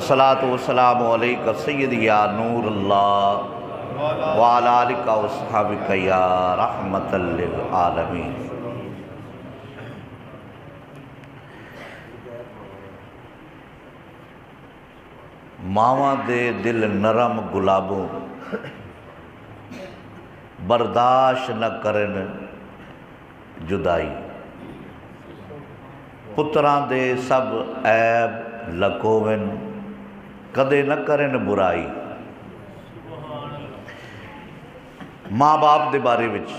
अस्सलातु वस्सलामु अलैका सय्यदी या नूर अल्लाह व अला आलिका व अस्हाबिका या रहमतल लिल आलमीन। मावां दे दिल नरम गुलाबों बर्दाश्त न करन जुदाई, पुत्रां दे सब ऐब लकोवन कदे न करन बुराई। माँ बाप दे बारे विच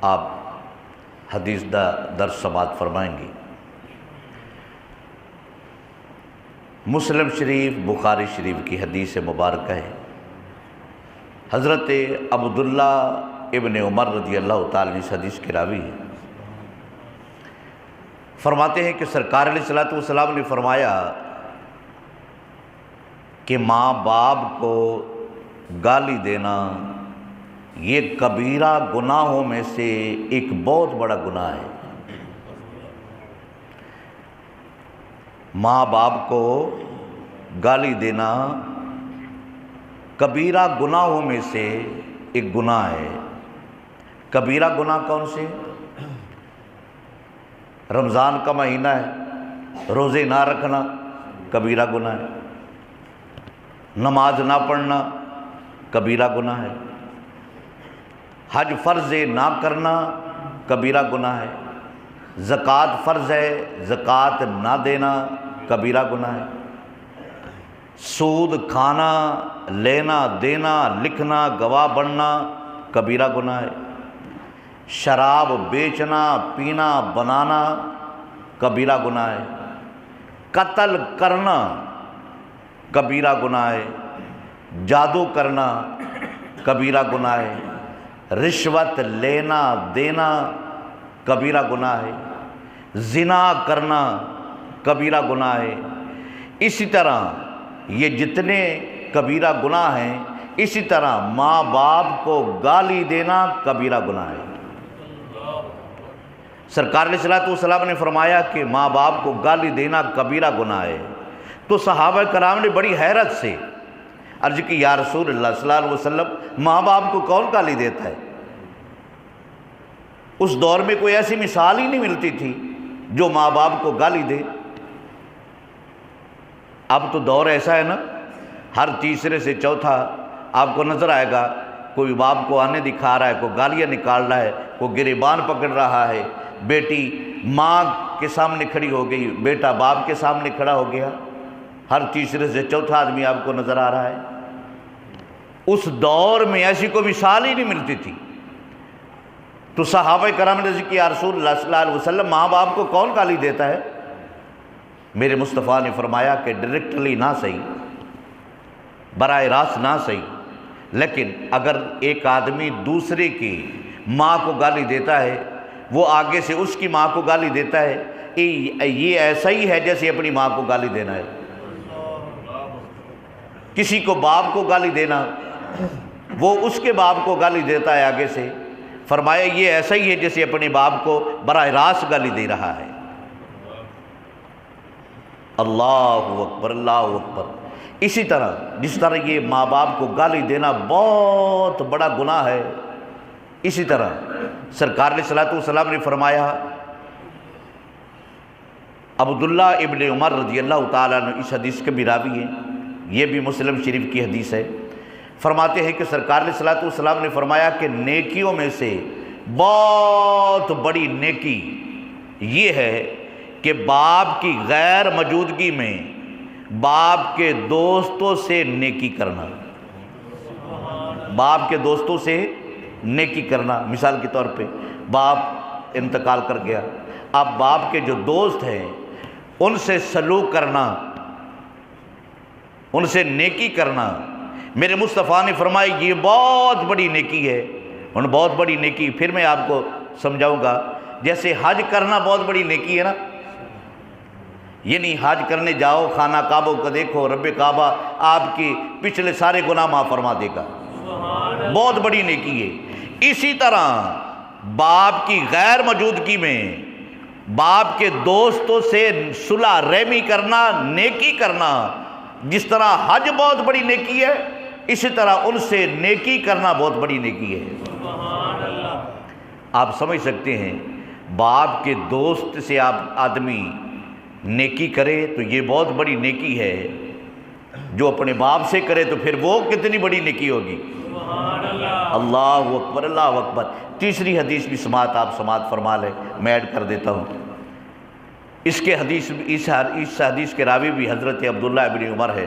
आप हदीस दा दर्स समात फरमाएंगे। मुस्लिम शरीफ बुखारी शरीफ की हदीस मुबारक है। हज़रत अब्दुल्ला इब्न उमर रज़ी अल्लाह ताला अन्हु इस हदीस के रावी हैं। फरमाते हैं कि सरकार अलैहिस्सलातु वस्सलाम ने फरमाया कि माँ बाप को गाली देना ये कबीरा गुनाहों में से एक बहुत बड़ा गुनाह है। माँ बाप को गाली देना कबीरा गुनाहों में से एक गुनाह है। कबीरा गुनाह कौन से? रमज़ान का महीना है, रोज़े ना रखना कबीरा गुनाह है। नमाज ना पढ़ना कबीरा गुनाह है। हज फ़र्ज़ ना करना कबीरा गुनाह है। ज़कात फ़र्ज़ है, ज़कात ना देना कबीरा गुनाह है। सूद खाना, लेना देना, लिखना, गवाह बनना कबीरा गुनाह है। शराब बेचना, पीना, बनाना कबीरा गुनाह है। कत्ल करना कबीरा गुनाह है। जादू करना कबीरा गुनाह है। रिश्वत लेना देना कबीरा गुनाह है। ज़िना करना कबीरा गुनाह है। इसी तरह ये जितने कबीरा गुनाह हैं, इसी तरह माँ बाप को गाली देना कबीरा गुनाह है। सरकार अलैहिस्सलातु वस्सलाम ने फरमाया कि माँ बाप को गाली देना कबीरा गुनाह है। तो सहाबा कराम ने बड़ी हैरत से अर्ज की, या रसूलल्लाह सल्लल्लाहु अलैहि वसल्लम माँ बाप को कौन गाली देता है? उस दौर में कोई ऐसी मिसाल ही नहीं मिलती थी जो माँ बाप को गाली दे। अब तो दौर ऐसा है ना, हर तीसरे से चौथा आपको नजर आएगा कोई बाप को आने दिखा रहा है, कोई गालियाँ निकाल रहा है, कोई गिरेबान पकड़ रहा है, बेटी माँ के सामने खड़ी हो गई, बेटा बाप के सामने खड़ा हो गया। हर तीसरे से चौथा आदमी आपको नजर आ रहा है। उस दौर में ऐसी कोई मिसाल ही नहीं मिलती थी। तो सहाबा कराम ने अर्ज़ किया, रसूलुल्लाह सल्लल्लाहु अलैहि वसल्लम माँ बाप को कौन गाली देता है? मेरे मुस्तफ़ा ने फरमाया कि डायरेक्टली ना सही, बराह रास्त ना सही, लेकिन अगर एक आदमी दूसरे की माँ को गाली देता है, वो आगे से उसकी माँ को गाली देता है, ये ऐसा ही है जैसे अपनी माँ को गाली देना है। किसी को बाप को गाली देना, वो उसके बाप को गाली देता है आगे से, फरमाया ये ऐसा ही है जैसे अपने बाप को बराह रास्त गाली दे रहा है। अल्लाहु अकबर, अल्लाहु अकबर। इसी तरह जिस तरह ये माँ बाप को गाली देना बहुत बड़ा गुनाह है, इसी तरह सरकार अलैहिस्सलातु वस्सलाम ने फरमाया, अब्दुल्ला इब्न उमर रज़ी अल्लाह ताला अन्हु इस हदीस के भी रावी हैं, ये भी मुस्लिम शरीफ की हदीस है। फरमाते हैं कि सरकार अलैहिस्सलातु वस्सलाम ने फरमाया कि नेकियों में से बहुत बड़ी नेकी ये है कि बाप की गैर मौजूदगी में बाप के दोस्तों से नेकी करना। बाप के दोस्तों से नेकी करना, मिसाल के तौर पे बाप इंतकाल कर गया, अब बाप के जो दोस्त हैं उनसे सलूक करना, उनसे नेकी करना। मेरे मुस्तफ़ा ने फरमाया ये बहुत बड़ी नेकी है। उन बहुत बड़ी नेकी फिर मैं आपको समझाऊंगा। जैसे हज करना बहुत बड़ी नेकी है ना, ये नहीं हज करने जाओ खाना काबा को देखो, रब्बे काबा आपकी पिछले सारे गुनाह माफ़ फरमा देगा, बहुत बड़ी नेकी है। इसी तरह बाप की गैर मौजूदगी में बाप के दोस्तों से सुलह रहमी करना, नेकी करना, جس طرح حج بہت بڑی نیکی ہے، اسی طرح ان سے نیکی کرنا بہت بڑی نیکی ہے۔ آپ سمجھ سکتے ہیں، باپ کے دوست سے آپ آدمی نیکی کرے تو یہ بہت بڑی نیکی ہے، جو اپنے باپ سے کرے تو پھر وہ کتنی بڑی نیکی ہوگی۔ اللہ اکبر، اللہ اکبر۔ تیسری حدیث بھی آپ سماعت فرما لیں، میں ایڈ کر دیتا ہوں۔ اس حدیث کے راوی بھی حضرت عبداللہ ابن عمر ہے۔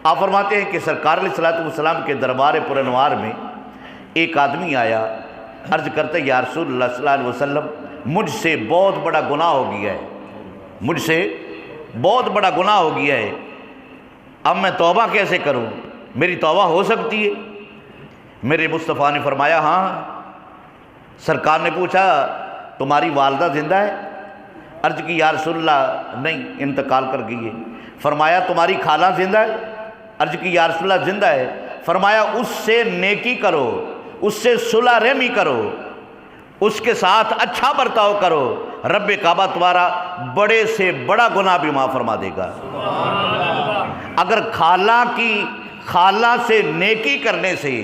آپ فرماتے ہیں کہ سرکار علیہ الصلوۃ والسلام کے دربار پر انوار میں ایک آدمی آیا، عرض کرتے یا رسول اللہ صلی اللہ علیہ وسلم، مجھ سے بہت بڑا گناہ ہو گیا ہے، مجھ سے بہت بڑا گناہ ہو گیا ہے، اب میں توبہ کیسے کروں؟ میری توبہ ہو سکتی ہے؟ میرے مصطفیٰ نے فرمایا ہاں۔ سرکار نے پوچھا تمہاری والدہ زندہ ہے؟ عرض کی یا رسول اللہ نہیں، انتقال کر گئی ہے۔ فرمایا تمہاری خالہ زندہ ہے؟ عرض کی یا رسول اللہ زندہ ہے۔ فرمایا اس سے نیکی کرو، اس سے صلح رحمی کرو، اس کے ساتھ اچھا برتاؤ کرو، رب کعبہ تمہارا بڑے سے بڑا گناہ بھی معاف فرما دے گا۔ اگر خالہ سے نیکی کرنے سے،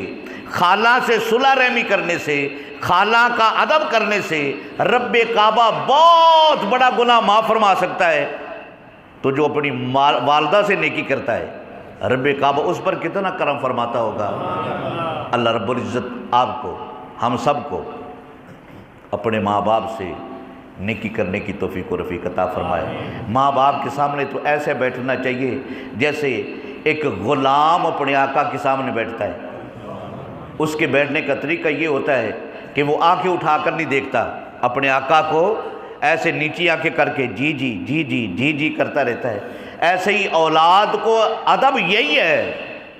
خالہ سے صلح رحمی کرنے سے، خالہ کا ادب کرنے سے رب کعبہ بہت بڑا گناہ معاف فرما سکتا ہے، تو جو اپنی والدہ سے نیکی کرتا ہے رب کعبہ اس پر کتنا کرم فرماتا ہوگا۔ اللہ رب العزت آپ کو، ہم سب کو اپنے ماں باپ سے نیکی کرنے کی توفیق و رفیق عطا فرمائے۔ ماں باپ کے سامنے تو ایسے بیٹھنا چاہیے جیسے ایک غلام اپنے آقا کے سامنے بیٹھتا ہے۔ اس کے بیٹھنے کا طریقہ یہ ہوتا ہے کہ وہ آنکھیں اٹھا کر نہیں دیکھتا، اپنے آقا کو ایسے نیچی آنکھیں کر کے جی جی جی جی جی جی کرتا رہتا ہے۔ ایسے ہی اولاد کو ادب یہی ہے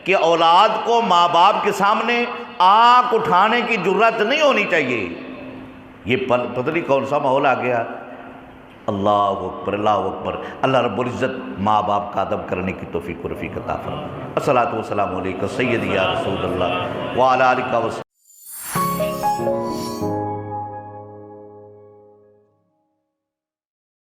کہ اولاد کو ماں باپ کے سامنے آنکھ اٹھانے کی جرات نہیں ہونی چاہیے۔ یہ پتہ نہیں کون سا ماحول آ گیا۔ اللہ اکبر، اللہ اکبر۔ اللہ رب العزت ماں باپ کا ادب کرنے کی توفیق و رفیق عطا فرمائے۔ الصلاۃ والسلام علیکم سیدی یا رسول اللہ وعلی آلہ وسلم۔